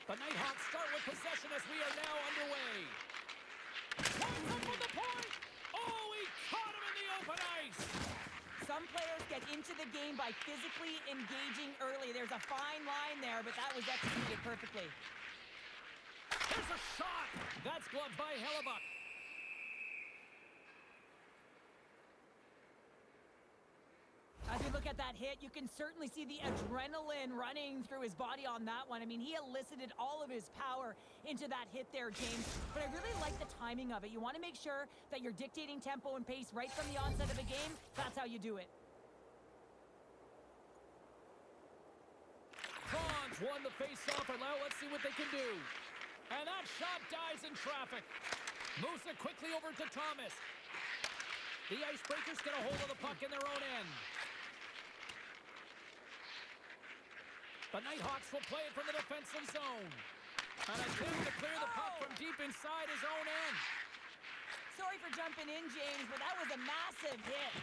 The Nighthawks start with possession as we are now underway. Points up from the point. Oh, he caught him in the open ice. Some players get into the game by physically engaging early. There's a fine line there, but that was executed perfectly. There's a shot. That's gloved by Hellebuck. As we look at that hit, you can certainly see the adrenaline running through his body on that one. I mean, he elicited all of his power into that hit there, James. But I really like the timing of it. You want to make sure that you're dictating tempo and pace right from the onset of the game. That's how you do it. Franz won the face-off, and now let's see what they can do. And that shot dies in traffic. Moves it quickly over to Thomas. The Icebreakers get a hold of the puck in their own end. The Nighthawks will play it from the defensive zone. An attempt to clear the puck from deep inside his own end. Sorry for jumping in, James, but that was a massive hit.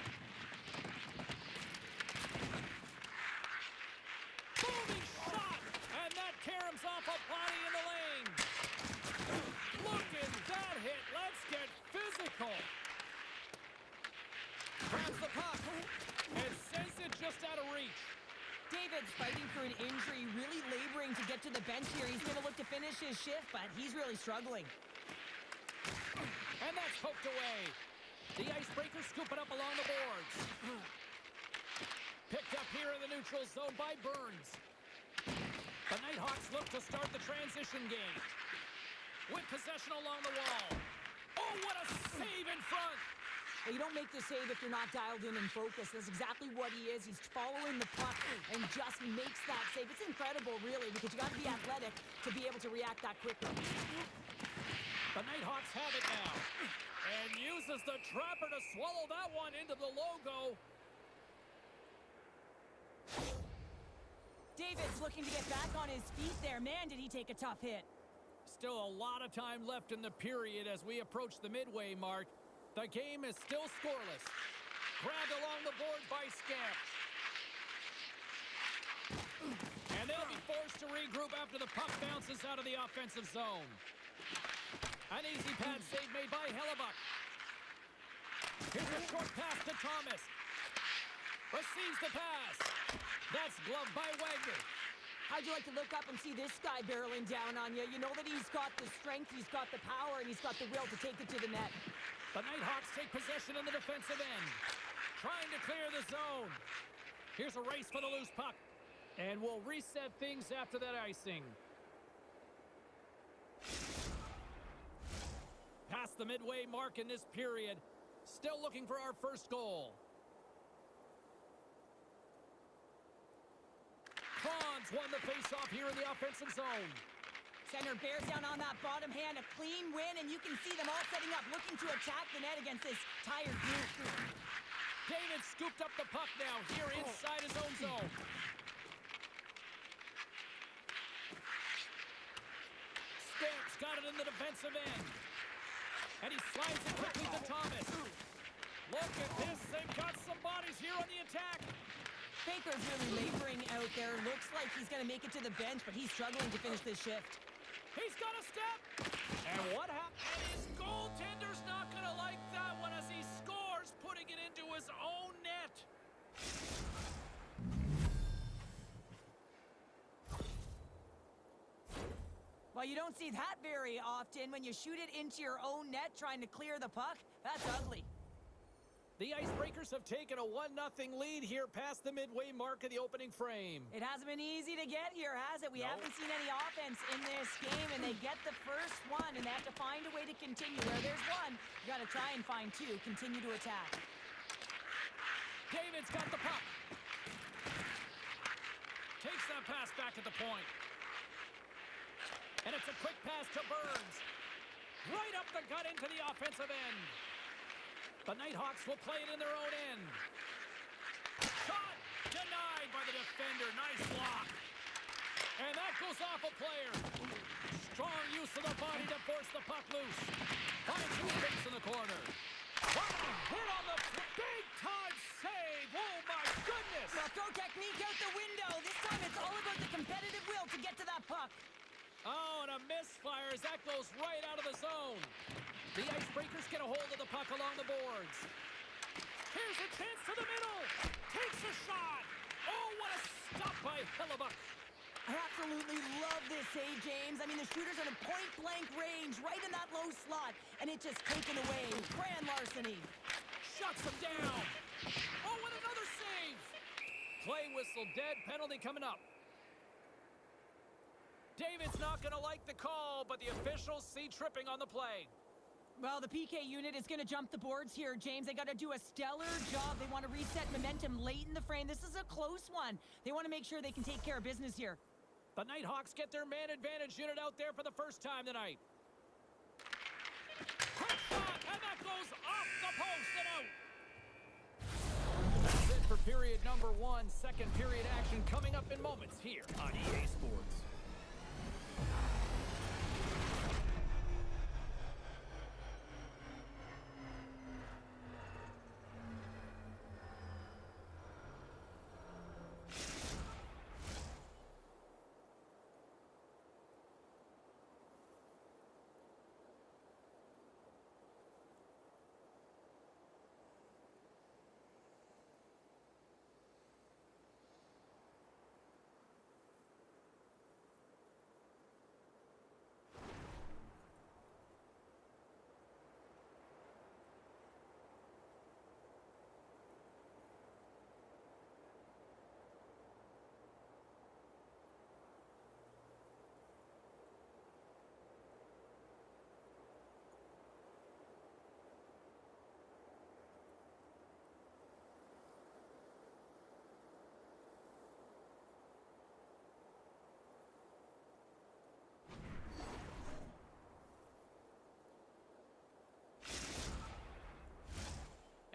Moving shot! And that caroms off a body in the lane. Look at that hit. Let's get physical. Grabs the puck and sends it just out of reach. David's fighting for an injury, really laboring to get to the bench here. He's going to look to finish his shift, but he's really struggling. And that's poked away. The Icebreakers scoop it up along the boards. Picked up here in the neutral zone by Burns. The Nighthawks look to start the transition game. With possession along the wall. Oh, what a save in front! Well, you don't make the save if you're not dialed in and focused. That's exactly what he is. He's following the puck and just makes that save. It's incredible, really, because you got to be athletic to be able to react that quickly. The Nighthawks have it now. And uses the trapper to swallow that one into the logo. David's looking to get back on his feet there. Man, did he take a tough hit. Still a lot of time left in the period as we approach the midway mark. The game is still scoreless. Grabbed along the board by Scamp. And they'll be forced to regroup after the puck bounces out of the offensive zone. An easy pad save made by Hellebuck. Here's a short pass to Thomas. Receives the pass. That's gloved by Wagner. How'd you like to look up and see this guy barreling down on you? You know that he's got the strength, he's got the power, and he's got the will to take it to the net. The Nighthawks take possession in the defensive end. Trying to clear the zone. Here's a race for the loose puck. And we'll reset things after that icing. Past the midway mark in this period. Still looking for our first goal. Franz won the faceoff here in the offensive zone. Center bears down on that bottom hand, a clean win, and you can see them all setting up, looking to attack the net against this tired group. David scooped up the puck now here inside his own zone. Stamps got it in the defensive end. And he slides it quickly to Thomas. Look at this, they've got some bodies here on the attack. Baker's really laboring out there. Looks like he's going to make it to the bench, but he's struggling to finish this shift. He's got a step. And what happened? And his goaltender's not going to like that one as he scores, putting it into his own net. Well, you don't see that very often when you shoot it into your own net trying to clear the puck. That's ugly. The Icebreakers have taken a 1-0 lead here past the midway mark of the opening frame. It hasn't been easy to get here, has it? We haven't seen any offense in this game, and they get the first one, and they have to find a way to continue. Where there's one, you got to try and find two. Continue to attack. David's got the puck. Takes that pass back at the point. And it's a quick pass to Burns. Right up the gut into the offensive end. The Nighthawks will play it in their own end. Shot denied by the defender. Nice block. And that goes off a player. Strong use of the body to force the puck loose. Finds his face in the corner. Hit on the big time save. Oh my goodness. Well, throw technique out the window. This time it's all about the competitive will to get to that puck. a misfire as that goes right out of the zone. The Icebreakers get a hold of the puck along the boards. Here's a chance to the middle. Takes a shot. Oh, what a stop by Hellebuyck. I absolutely love this save, James. I mean, the shooter's at a point-blank range right in that low slot, and it's just taken away. Grand larceny. Shuts him down. Oh, and another save. Play whistle dead. Penalty coming up. David's not going to like the call, but the officials see tripping on the play. Well, the PK unit is going to jump the boards here, James. They got to do a stellar job. They want to reset momentum late in the frame. This is a close one. They want to make sure they can take care of business here. The Nighthawks get their man advantage unit out there for the first time tonight. Quick shot, and that goes off the post and out. That's it for period number 1. Second period action coming up in moments here on EA Sports.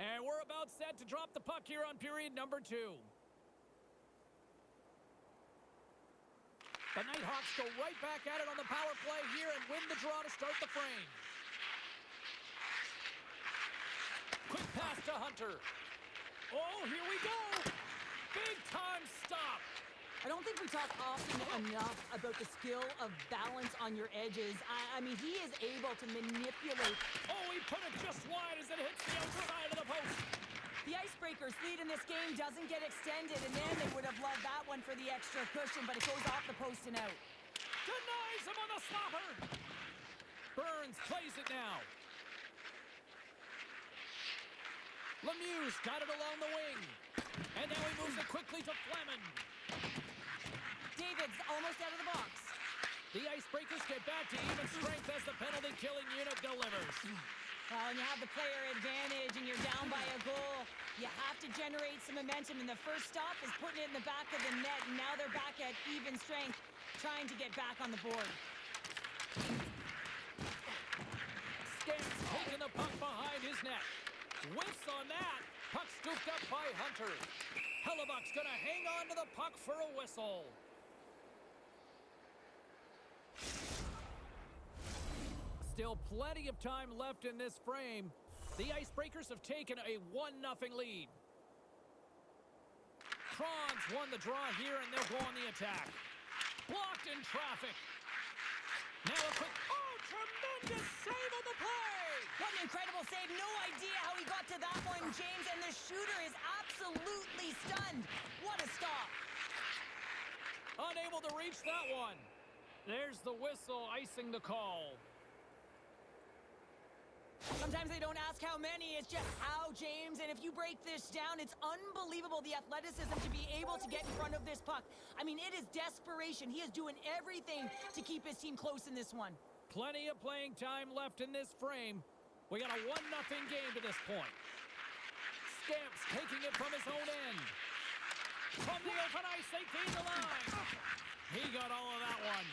And we're about set to drop the puck here on period number 2. The Nighthawks go right back at it on the power play here and win the draw to start the frame. Quick pass to Hunter. Oh, here we go. Big time stop. I don't think we talk often enough about the skill of balance on your edges. I mean, he is able to manipulate. Oh, he put it just wide as it hits the outside of the post. The Icebreakers' lead in this game doesn't get extended, and then they would have loved that one for the extra cushion, but it goes off the post and out. Denies him on the stopper. Burns plays it now. Lemieux got it along the wing. And now he moves it quickly to Fleming. David's almost out of the box. The Icebreakers get back to even strength as the penalty-killing unit delivers. Well, when you have the player advantage and you're down by a goal, you have to generate some momentum, and the first stop is putting it in the back of the net, and now they're back at even strength, trying to get back on the board. Stamps taking the puck behind his net. Whiffs on that. Puck scooped up by Hunter. Hellebuyck's gonna hang on to the puck for a whistle. Still plenty of time left in this frame. The Icebreakers have taken a 1-0 lead. Kronz won the draw here, and they'll go on the attack. Blocked in traffic. Now a quick... Oh, tremendous save on the play! What an incredible save. No idea how he got to that one, James, and the shooter is absolutely stunned. What a stop. Unable to reach that one. There's the whistle icing the call. Sometimes they don't ask how many, it's just how, James. And if you break this down, it's unbelievable the athleticism to be able to get in front of this puck. I mean, it is desperation. He is doing everything to keep his team close in this one. Plenty of playing time left in this frame. We got a 1-0 game to this point. Stamps taking it from his own end. From the open ice, they gain the line. He got all of that one.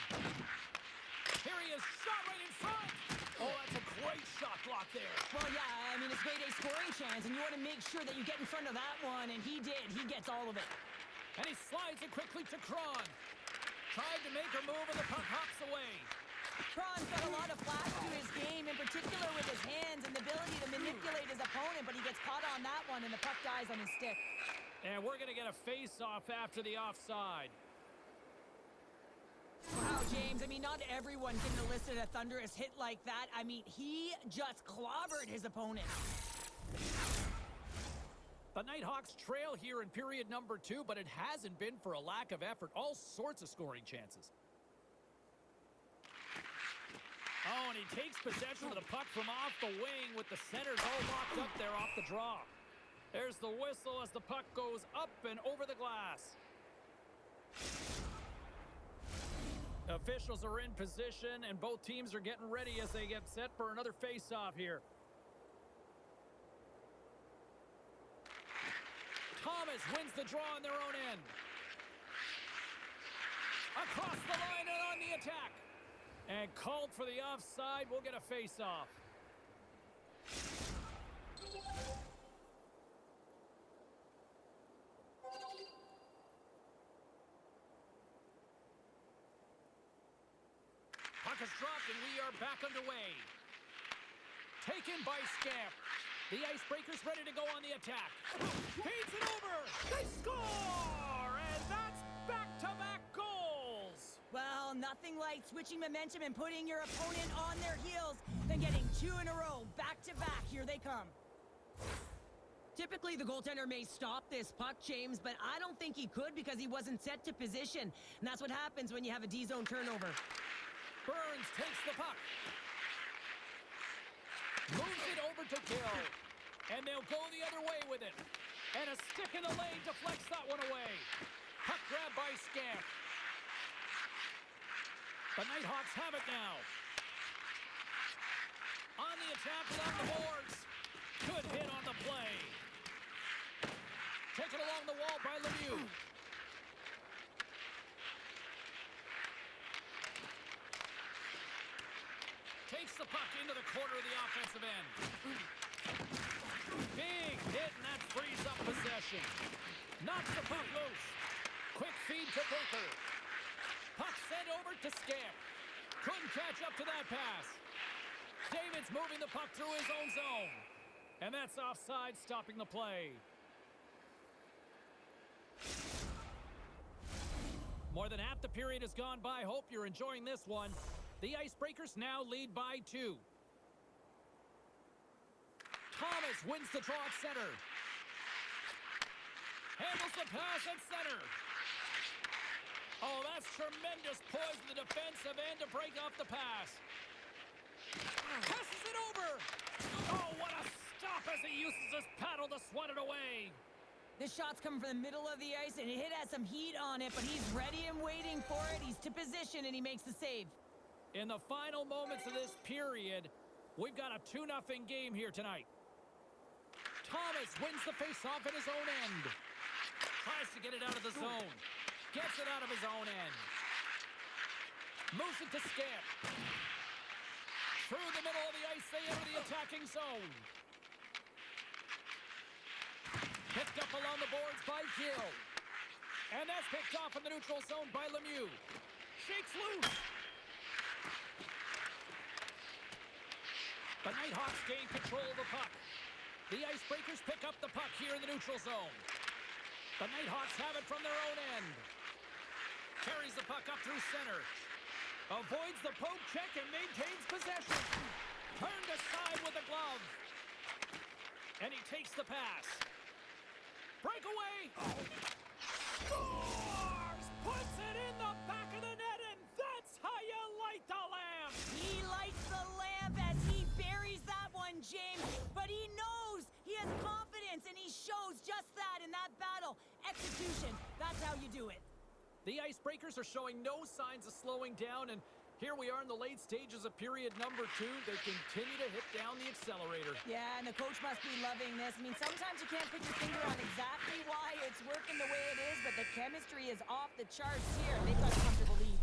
Here he is, shot right in front. Oh, that's a great shot block there. Well, yeah, I mean, it's grade A scoring chance, and you want to make sure that you get in front of that one, and he did. He gets all of it. And he slides it quickly to Kron. Tried to make a move, and the puck hops away. Kron's got a lot of flash to his game, in particular with his hands and the ability to manipulate his opponent, but he gets caught on that one, and the puck dies on his stick. And we're going to get a face-off after the offside. Wow, James, James. I mean, not everyone can elicit a thunderous hit like that. I mean, he just clobbered his opponent. The Nighthawks trail here in period number 2, but it hasn't been for a lack of effort. All sorts of scoring chances. Oh, and he takes possession of the puck from off the wing with the centers all locked up there off the draw. There's the whistle as the puck goes up and over the glass. Officials are in position, and both teams are getting ready as they get set for another face-off here. Thomas wins the draw on their own end. Across the line and on the attack. And called for the offside. We'll get a face-off. Puck is dropped and we are back underway. Taken by Scamp. The Icebreakers ready to go on the attack. Feeds it over. They score! And that's back-to-back goals. Well, nothing like switching momentum and putting your opponent on their heels than getting 2 in a row, back-to-back. Here they come. Typically, the goaltender may stop this puck, James, but I don't think he could because he wasn't set to position. And that's what happens when you have a D-zone turnover. Burns takes the puck. Moves it over to Gill. And they'll go the other way with it. And a stick in the lane deflects that one away. Puck grab by Scamp. The Nighthawks have it now. On the attack along the boards. Good hit on the play. Taken along the wall by Lemieux. Takes the puck into the corner of the offensive end. Big hit, and that frees up possession. Knocks the puck loose. Quick feed to Baker. Puck sent over to Scamp. Couldn't catch up to that pass. David's moving the puck through his own zone. And that's offside, stopping the play. More than half the period has gone by. Hope you're enjoying this one. The Icebreakers now lead by 2. Thomas wins the draw at center. Handles the pass at center. Oh, that's tremendous poise in the defensive end to break off the pass. Passes it over. Oh, what a stop as he uses his paddle to swat it away. This shot's coming from the middle of the ice, and it has some heat on it, but he's ready and waiting for it. He's to position, and he makes the save. In the final moments of this period, we've got a 2-0 game here tonight. Thomas wins the faceoff at his own end. Tries to get it out of the zone. Gets it out of his own end. Moves it to Scamp. Through the middle of the ice, they enter the attacking zone. Picked up along the boards by Gill. And that's picked off in the neutral zone by Lemieux. Shakes loose. The Nighthawks gain control of the puck. The Icebreakers pick up the puck here in the neutral zone. The Nighthawks have it from their own end. Carries the puck up through center. Avoids the poke check and maintains possession. Turned aside with the glove. And he takes the pass. Breakaway. Scores! Puts it in the back of the net, and that's how you light the lamp. He lights the lamp as he buries that one, James. But he knows he has confidence, and he shows just that in that battle. Execution, that's how you do it. The Icebreakers are showing no signs of slowing down, and here we are in the late stages of period number 2. They continue to hit down the accelerator. Yeah, and the coach must be loving this. I mean, sometimes you can't put your finger on exactly why it's working the way it is, but the chemistry is off the charts here. They've got a comfortable lead.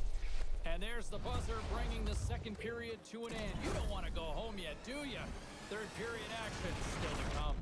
And there's the buzzer bringing the second period to an end. You don't want to go home yet, do you? Third period action still to come.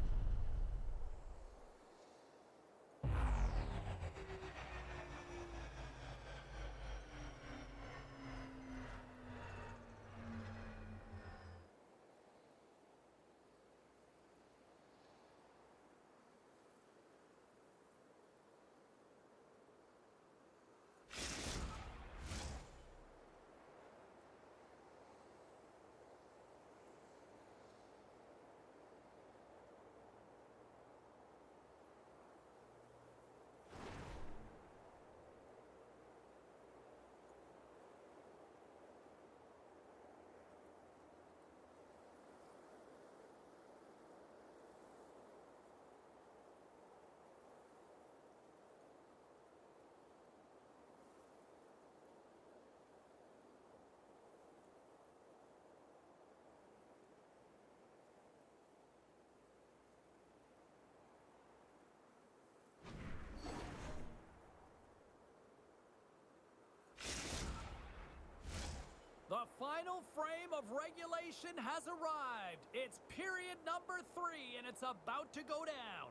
final frame of regulation has arrived. It's period number 3, and it's about to go down.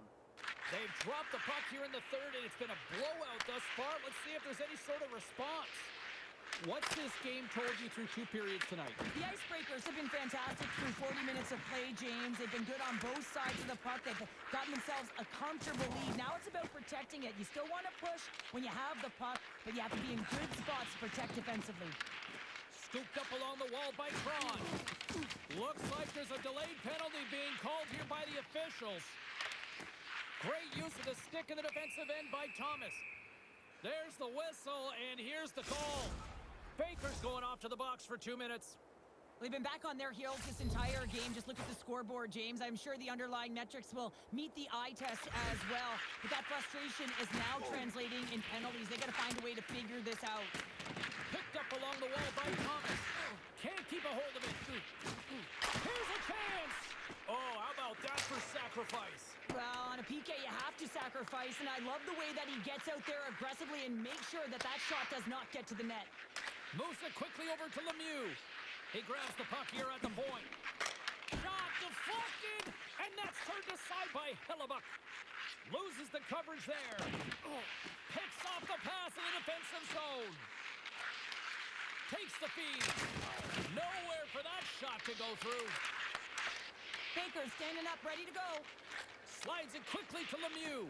They've dropped the puck here in the third, and it's been a blowout thus far. Let's see if there's any sort of response. What's this game told you through 2 periods tonight? The Icebreakers have been fantastic through 40 minutes of play, James. They've been good on both sides of the puck. They've gotten themselves a comfortable lead. Now it's about protecting it. You still want to push when you have the puck, but you have to be in good spots to protect defensively. Scooped up along the wall by Braun. Looks like there's a delayed penalty being called here by the officials. Great use of the stick in the defensive end by Thomas. There's the whistle, and here's the call. Baker's going off to the box for 2 minutes. They've been back on their heels this entire game. Just look at the scoreboard, James. I'm sure the underlying metrics will meet the eye test as well. But that frustration is now translating in penalties. They got to find a way to figure this out. Picked up along the wall by Thomas. Can't keep a hold of it. Here's a chance. Oh, how about that for sacrifice? Well, on a PK, you have to sacrifice, and I love the way that he gets out there aggressively and makes sure that that shot does not get to the net. Moves it quickly over to Lemieux. He grabs the puck here at the point. Shot deflected, and that's turned aside by Hellebuck. Loses the coverage there. Picks off the pass in the defensive zone. Takes the feed. Nowhere for that shot to go through. Baker standing up, ready to go. Slides it quickly to Lemieux.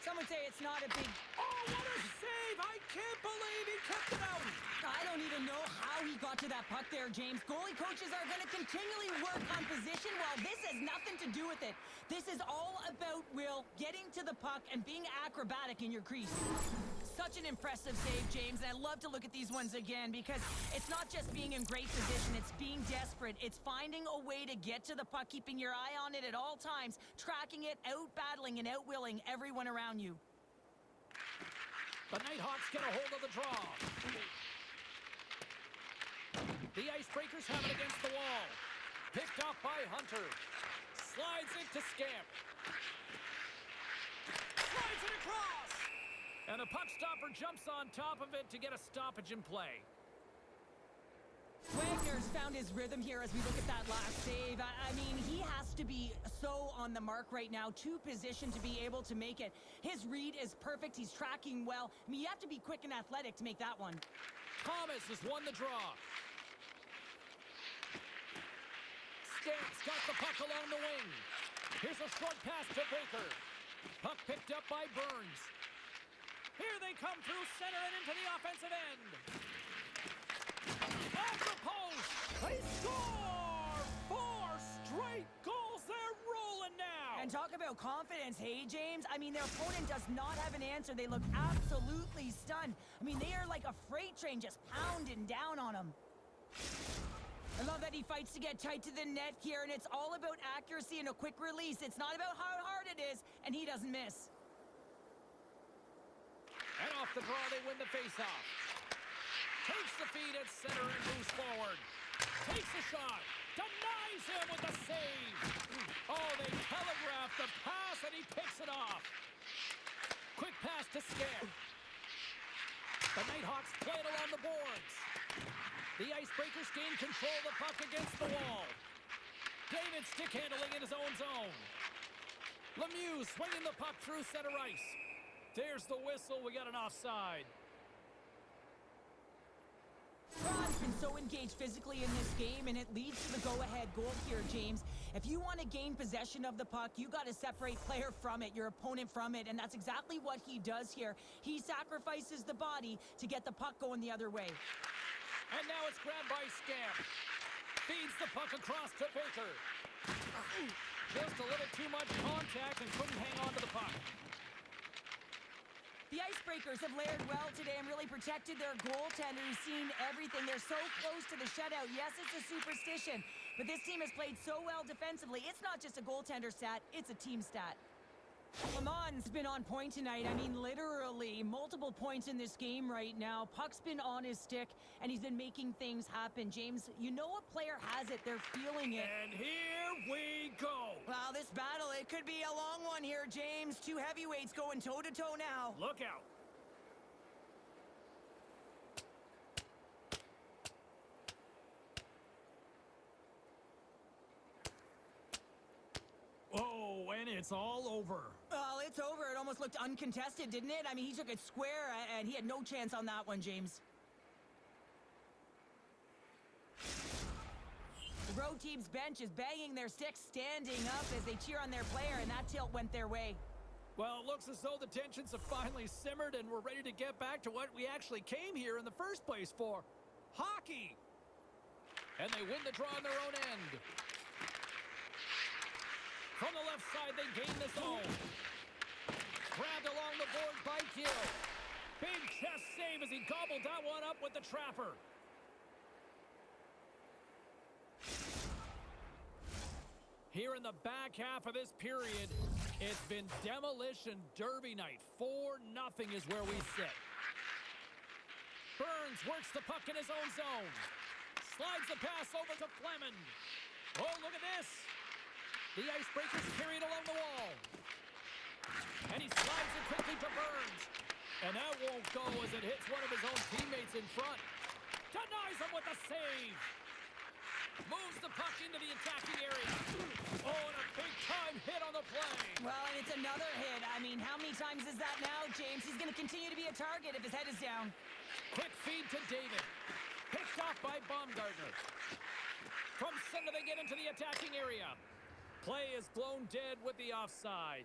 Some would say it's not a big... Oh, what a save! I can't believe he kept it out. I don't even know how he got to that puck there, James. Goalie coaches are going to continually work on position. Well, this has nothing to do with it. This is all about, Will, getting to the puck and being acrobatic in your crease. Such an impressive save, James, and I love to look at these ones again because it's not just being in great position, it's being desperate. It's finding a way to get to the puck, keeping your eye on it at all times, tracking it, out-battling and out-willing everyone around you. The Nighthawks get a hold of the draw. The Icebreakers have it against the wall. Picked off by Hunter. Slides it to Scamp. Slides it across. And a puck stopper jumps on top of it to get a stoppage in play. Wagner's found his rhythm here as we look at that last save. I mean, he has to be so on the mark right now, to position to be able to make it. His read is perfect. He's tracking well. I mean, you have to be quick and athletic to make that one. Thomas has won the draw. Stamps got the puck along the wing. Here's a short pass to Baker. Puck picked up by Burns. Here they come through center and into the offensive end. Off the post. They score! 4 straight goals. They're rolling now. And talk about confidence, hey, James? I mean, their opponent does not have an answer. They look absolutely stunned. I mean, they are like a freight train just pounding down on them. I love that he fights to get tight to the net here, and it's all about accuracy and a quick release. It's not about how hard it is, and he doesn't miss. And off the draw, they win the faceoff. Takes the feed at center and moves forward. Takes a shot. Denies him with the save. Oh, they telegraph the pass, and he picks it off. Quick pass to Scamp. The Nighthawks play it along the boards. The Icebreakers gain control of the puck against the wall. David stick handling in his own zone. Lemieux swinging the puck through center ice. There's the whistle. We got an offside. Braun's been so engaged physically in this game, and it leads to the go-ahead goal here, James. If you want to gain possession of the puck, you got to separate player from it, your opponent from it, and that's exactly what he does here. He sacrifices the body to get the puck going the other way. And now it's grabbed by Scamp. Feeds the puck across to Baker. Just a little too much contact and couldn't hang on to the puck. The Icebreakers have layered well today and really protected their goaltender who's seen everything. They're so close to the shutout. Yes, it's a superstition, but this team has played so well defensively. It's not just a goaltender stat, it's a team stat. Lamon's been on point tonight. I mean, literally, multiple points in this game right now. Puck's been on his stick, and he's been making things happen. James, you know a player has it. They're feeling it. And here we go. Wow, this battle, it could be a long one here, James. 2 heavyweights going toe-to-toe now. Look out. It's all over. Well, it's over. It almost looked uncontested, didn't it? I mean, he took it square, and he had no chance on that one, James. The road team's bench is banging their sticks, standing up as they cheer on their player, and that tilt went their way. Well, it looks as though the tensions have finally simmered and we're ready to get back to what we actually came here in the first place for. Hockey! And they win the draw on their own end. From the left side, they gain the zone. Grabbed along the boards by Gill. Big chest save as he gobbled that one up with the trapper. Here in the back half of this period, it's been demolition derby night. 4-0 is where we sit. Burns works the puck in his own zone. Slides the pass over to Fleming. Oh, look at this. The Icebreakers carry it along the wall. And he slides it quickly to Burns. And that won't go as it hits one of his own teammates in front. Denies him with a save. Moves the puck into the attacking area. Oh, and a big-time hit on the play. Well, and it's another hit. I mean, how many times is that now, James? He's going to continue to be a target if his head is down. Quick feed to David. Picked off by Baumgartner. From center, they get into the attacking area. Play is blown dead with the offside.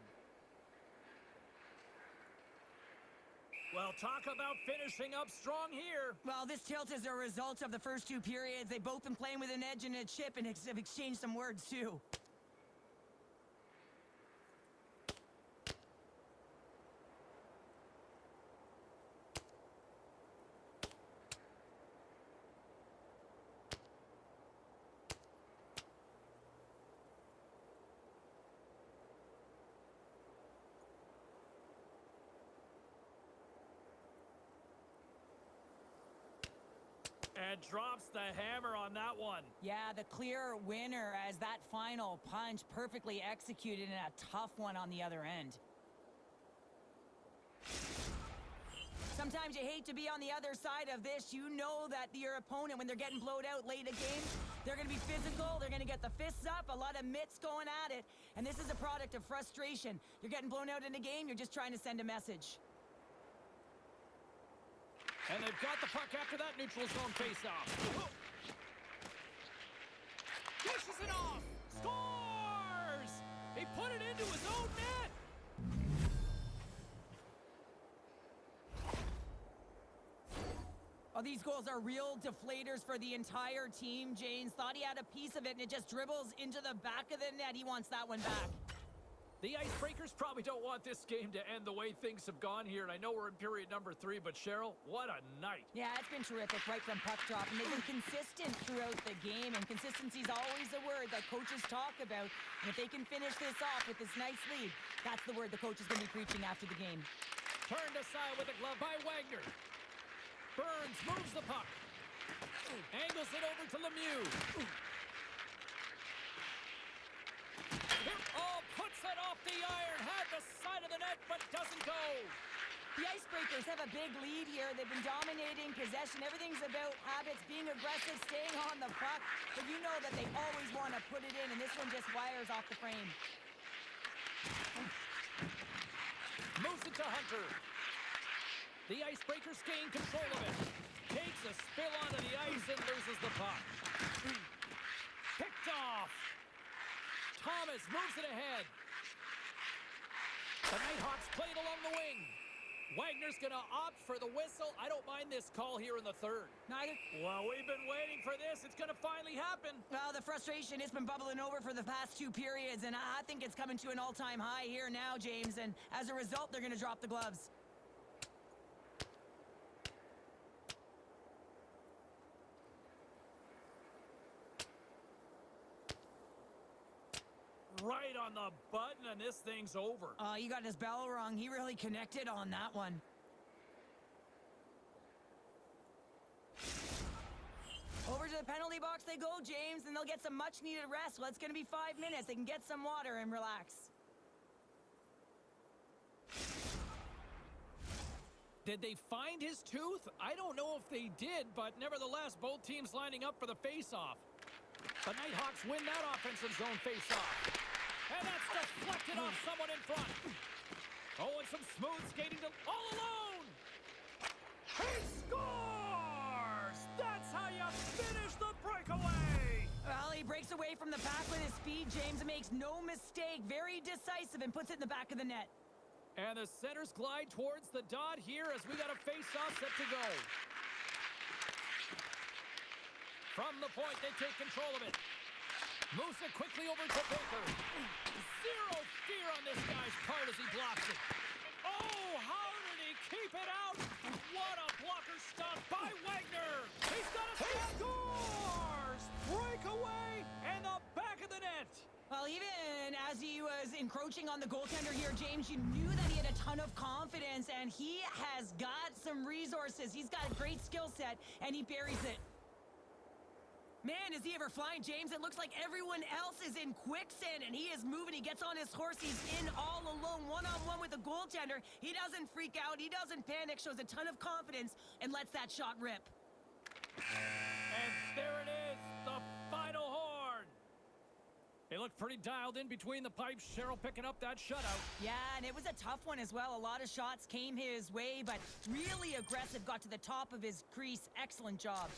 Well, talk about finishing up strong here. Well, this tilt is a result of the first two periods. They've both been playing with an edge and a chip and have exchanged some words, too. And drops the hammer on that one. Yeah, the clear winner as that final punch perfectly executed and a tough one on the other end. Sometimes you hate to be on the other side of this. You know that your opponent, when they're getting blowed out late a game, they're going to be physical. They're going to get the fists up, a lot of mitts going at it. And this is a product of frustration. You're getting blown out in a game. You're just trying to send a message. And they've got the puck after that neutral zone faceoff. Dishes it off. Scores! He put it into his own net. Oh, these goals are real deflators for the entire team. James thought he had a piece of it, and it just dribbles into the back of the net. He wants that one back. The Icebreakers probably don't want this game to end the way things have gone here, and I know we're in period number 3, but Cheryl, what a night. Yeah, it's been terrific right from puck drop, and they've been consistent throughout the game, and consistency is always a word that coaches talk about. And if they can finish this off with this nice lead, that's the word the coach is going to be preaching after the game. Turned aside with a glove by Wagner. Burns moves the puck. Angles it over to Lemieux. Oh, puts it off the iron. Had the side of the net, but doesn't go. The Icebreakers have a big lead here. They've been dominating possession. Everything's about habits, being aggressive, staying on the puck. But you know that they always want to put it in, and this one just wires off the frame. Moves it to Hunter. The Icebreakers gain control of it. Takes a spill onto the ice and loses the puck. Picked off. Thomas moves it ahead. The Nighthawks play it along the wing. Wagner's going to opt for the whistle. I don't mind this call here in the third. Neither. Well, we've been waiting for this. It's going to finally happen. Well, the frustration has been bubbling over for the past two periods, and I think it's coming to an all-time high here now, James. And as a result, they're going to drop the gloves. Right on the button, and this thing's over. You got his bell rung. He really connected on that one. Over to the penalty box they go, James, and they'll get some much-needed rest. Well, it's going to be 5 minutes. They can get some water and relax. Did they find his tooth? I don't know if they did, but nevertheless, both teams lining up for the face-off. The Nighthawks win that offensive zone face-off. And that's deflected off someone in front. Oh, and some smooth skating to all alone. He scores! That's how you finish the breakaway. Well, he breaks away from the pack with his speed. James makes no mistake. Very decisive and puts it in the back of the net. And the centers glide towards the dot here as we got a face-off set to go. From the point, they take control of it. Moves it quickly over to Baker. Zero fear on this guy's part as he blocks it. Oh, how did he keep it out? What a blocker stop by Wagner. He's got a scores! Breakaway and the back of the net. Well, even as he was encroaching on the goaltender here, James, you knew that he had a ton of confidence, and he has got some resources. He's got a great skill set, and he buries it. Man, is he ever flying, James? It looks like everyone else is in quicksand, and he is moving. He gets on his horse. He's in all alone, one-on-one with the goaltender. He doesn't freak out. He doesn't panic, shows a ton of confidence, and lets that shot rip. And there it is, the final horn. He looked pretty dialed in between the pipes. Cheryl picking up that shutout. Yeah, and it was a tough one as well. A lot of shots came his way, but really aggressive. Got to the top of his crease. Excellent job.